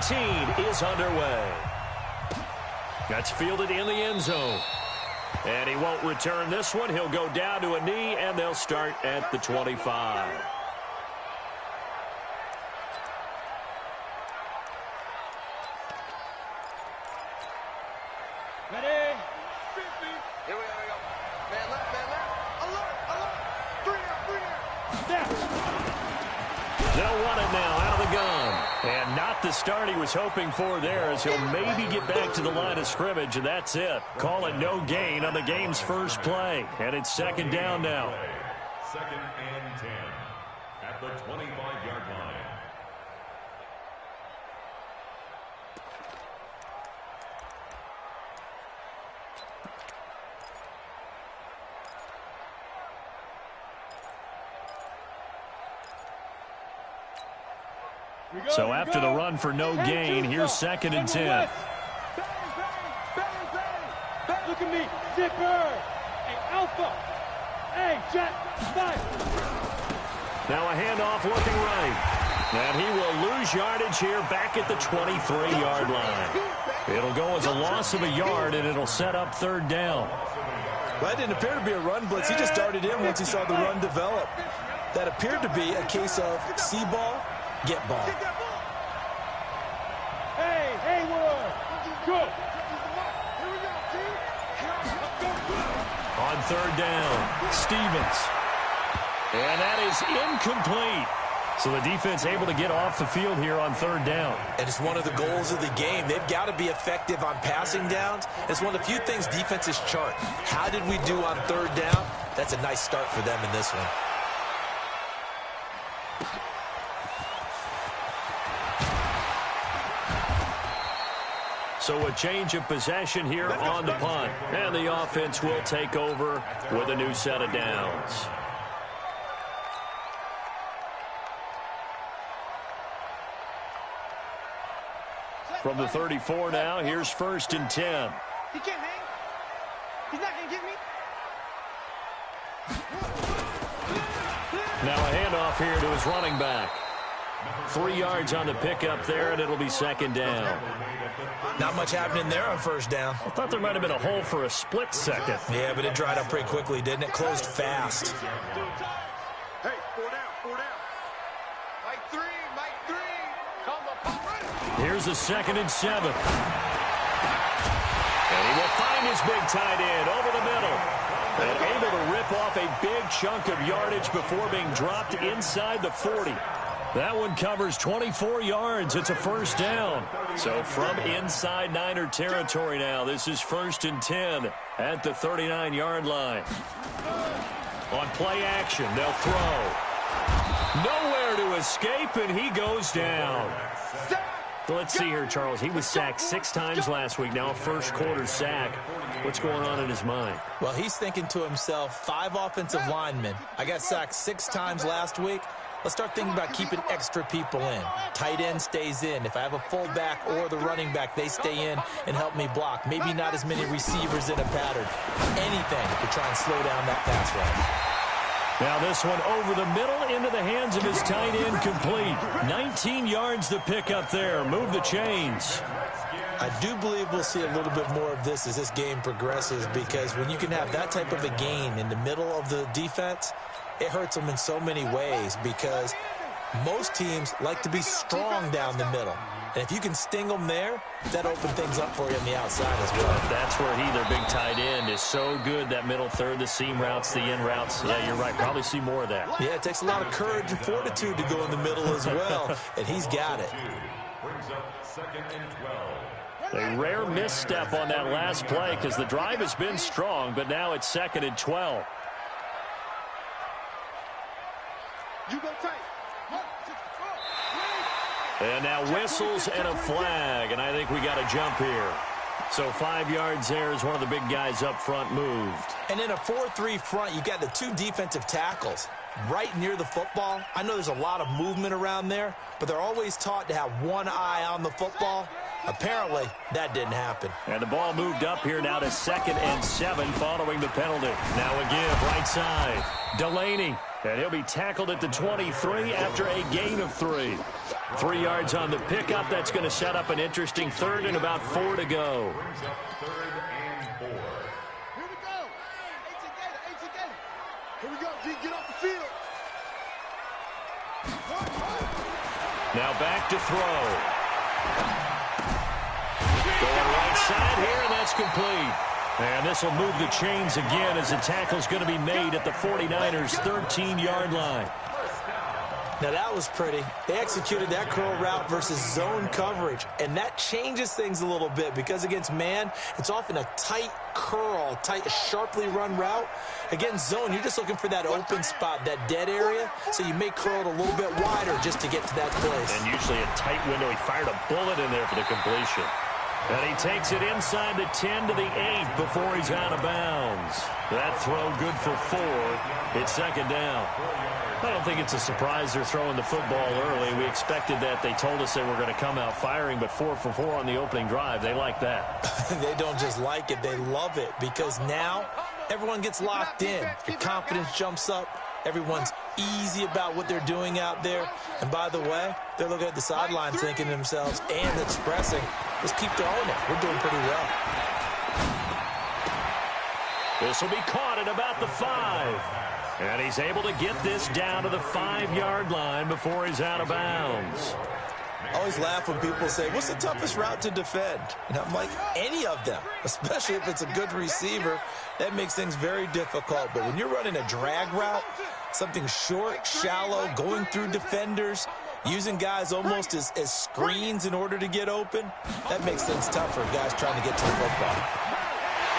17 is underway. That's fielded in the end zone. And he won't return this one. He'll go down to a knee, and they'll start at the 25. Ready? Here we go. Man left, man left. Alert, alert. Free air. They'll run it now out of the gun. And not the start he was hoping for there, as he'll maybe get back to the line of scrimmage, and that's it. Call it no gain on the game's first play. And it's second down now. Second and 10 at the 25-yard line. So after the run for no gain, here's second and 10. Bang, look at me, zipper. Hey, alpha. Hey, jet, five. Now a handoff looking right. And he will lose yardage here back at the 23-yard line. It'll go as a loss of a yard, and it'll set up third down. Well, that didn't appear to be a run blitz. He just darted in once he saw the run develop. That appeared to be a case of see ball, get ball. Hey, Hayward. Go. On third down, Stevens. And that is incomplete. So the defense able to get off the field here on third down. And it's one of the goals of the game. They've got to be effective on passing downs. It's one of the few things defenses chart. How did we do on third down? That's a nice start for them in this one. So a change of possession here on the punt. And the offense will take over with a new set of downs. From the 34 now, here's first and 10. He can't hang. He's not going to get me. Now a handoff here to his running back. 3 yards on the pickup there, and it'll be second down. Not much happening there on first down. I thought there might have been a hole for a split second. Yeah, but it dried up pretty quickly, didn't it? Closed fast. Hey, 4 down, 4 down. Mike 3, Mike 3. Here's a second and 7. And he will find his big tight end over the middle. And able to rip off a big chunk of yardage before being dropped inside the 40. That one covers 24 yards. It's a first down. So from inside Niner territory now, this is first and 10 at the 39-yard line. On play action, they'll throw. Nowhere to escape, and he goes down. Let's see here, Charles. He was sacked 6 times last week. Now a first quarter sack. What's going on in his mind? Well, he's thinking to himself, 5 offensive linemen. I got sacked 6 times last week. Let's start thinking about keeping extra people in. Tight end stays in. If I have a fullback or the running back, they stay in and help me block. Maybe not as many receivers in a pattern. Anything to try and slow down that pass rush. Now this one over the middle into the hands of his tight end, complete. 19 yards to pick up there. Move the chains. I do believe we'll see a little bit more of this as this game progresses, because when you can have that type of a gain in the middle of the defense, it hurts them in so many ways, because most teams like to be strong down the middle. And if you can sting them there, that opens things up for you on the outside as well. That's where he, their big tight end, is so good. That middle third, the seam routes, the in routes. Yeah, you're right. Probably see more of that. Yeah, it takes a lot of courage and fortitude to go in the middle as well. And he's got it. Brings up second and 12. A rare misstep on that last play, because the drive has been strong, but now it's second and 12. You go tight. And now whistles and a flag, and I think we got a jump here. So 5 yards there as one of the big guys up front moved. And in a 4-3 front, you got the 2 defensive tackles right near the football. I know there's a lot of movement around there, but they're always taught to have one eye on the football. Apparently, that didn't happen. And the ball moved up here now to second and 7 following the penalty. Now a give right side. Delaney And he'll be tackled at the 23 after a gain of 3. 3 yards on the pickup. That's going to set up an interesting third and about 4 to go. Here we go. Here we go. Get off the field. Now back to throw. Going right side here, and that's complete. And this will move the chains again as the tackle's going to be made at the 49ers' 13-yard line. Now, that was pretty. They executed that curl route versus zone coverage, and that changes things a little bit because against man, it's often a tight curl, sharply run route. Against zone, you're just looking for that open spot, that dead area, so you may curl it a little bit wider just to get to that place. And usually a tight window. He fired a bullet in there for the completion. And he takes it inside the 10 to the 8 before he's out of bounds. That throw good for 4. It's second down. I don't think it's a surprise they're throwing the football early. We expected that. They told us they were going to come out firing, but 4 for 4 on the opening drive. They like that. They don't just like it. They love it because now everyone gets locked in. Your confidence jumps up. Everyone's easy about what they're doing out there. And by the way, they're looking at the sidelines thinking to themselves and expressing, let's keep throwing it. We're doing pretty well. This will be caught at about the 5. And he's able to get this down to the 5-yard line before he's out of bounds. I always laugh when people say, what's the toughest route to defend? And I'm like, any of them, especially if it's a good receiver. That makes things very difficult. But when you're running a drag route, something short, shallow, going through defenders, using guys almost as screens in order to get open, that makes things tougher, guys trying to get to the football.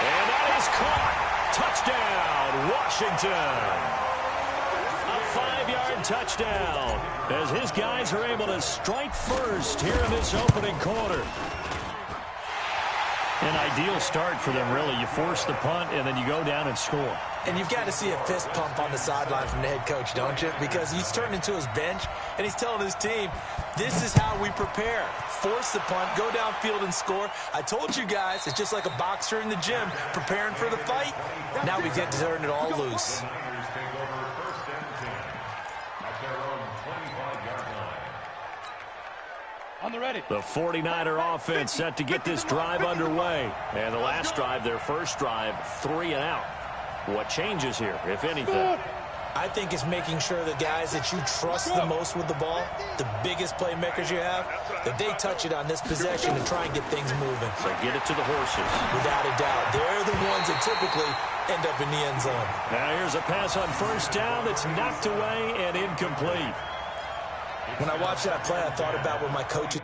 And that is caught. Touchdown, Washington. A 5-yard touchdown as his guys are able to strike first here in this opening quarter. An ideal start for them, really. You force the punt, and then you go down and score. And you've got to see a fist pump on the sideline from the head coach, don't you? Because he's turned into his bench, and he's telling his team, this is how we prepare. Force the punt, go downfield and score. I told you guys, it's just like a boxer in the gym preparing for the fight. Now we get to turn it all loose. On the ready. The 49er offense set to get this drive underway. And the last drive, their first drive, 3 and out. What changes here, if anything? I think it's making sure the guys that you trust the most with the ball, the biggest playmakers you have, that they touch it on this possession and try and get things moving. So get it to the horses. Without a doubt. They're the ones that typically end up in the end zone. Now here's a pass on first down that's knocked away and incomplete. When I watched that play, I thought about what my coach